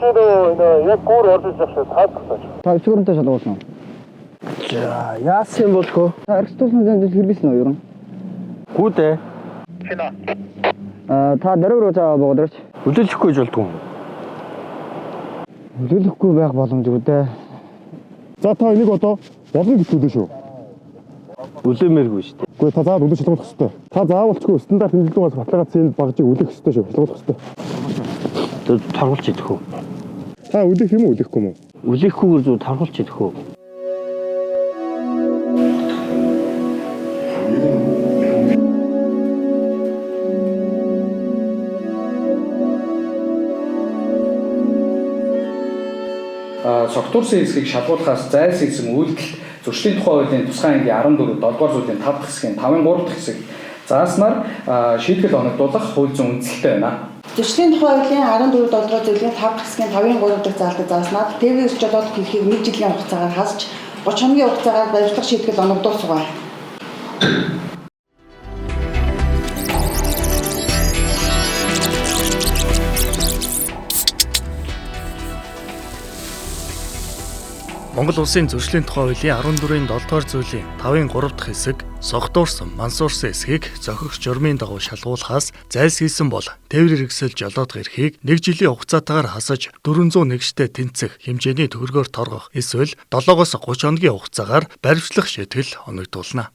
яг гүр орж ирж байгаа таадах. Та өчигөрөнтэй шалгуулсан уу? За, яасан болхоо? Та архитектурын зэнд хэрэглэсэн үү ер нь? Гүү дээ. Та дөрөв рүү цаа богдорч. Хөдөлгөхгүй ч болдгоо. Хөдөлгөхгүй байх боломжгүй дээ. За та энийг одоо болно гэж үзэн шүү. Үлээмээргүй шүү дээ. Гэхдээ та заавал үлэн шалгуулах хэрэгтэй. Та заавалчгүй стандарт хэмжээний бас баталгаа цэнд багжийг үлээх хэрэгтэй шүү. Шалгуулах хэрэгтэй. Тархалж идэх үү? Та үлээх юм уу, үлээхгүй юм уу? Үлээхгүйгээр зөв тархалж идэх үү? Согтуурсан хэсгийг шалгуулахаас зайлсхийсэн үйлдэл зөрчлийн тухай хуулийн тусгай ангийн 14 7 дугаар зүйлийн 5 дахь хэсгийн 5-ын 3 дахь хэсэг зааснаар шийтгэл оногдуулах хууль зүйн үндсэлтэй байна. Зөрчлийн тухай хуулийн 14 7 дугаар зүйлийн 5 дахь хэсгийн 5-ын 3 дахь заалтад зааснаар тээврийн жолоодох хэлхийг 1 жилийн хугацаагаар хасж 30 хоногийн хугацаагаар баримтлах шийтгэл оногдуулсугай. Монгол Улсын зөрчлийн тухай хуулийн 14-ийн 7 дугаар зүйлийн 5-ын 3 дахь хэсэг согтуурсан, мансуурсан эсхийг зохих журмын дагуу шалгуулахаас зайлсхийсэн бол тээврийн хэрэгсэл жолоодох эрхийг 1 жилийн хугацаатаагаар хасаж 401-штэй тэнцэх хэмжээний төгрөгөөр торгох эсвэл 7-оос 30 хоногийн хугацаагаар баривчлах шийтгэл оногдуулна.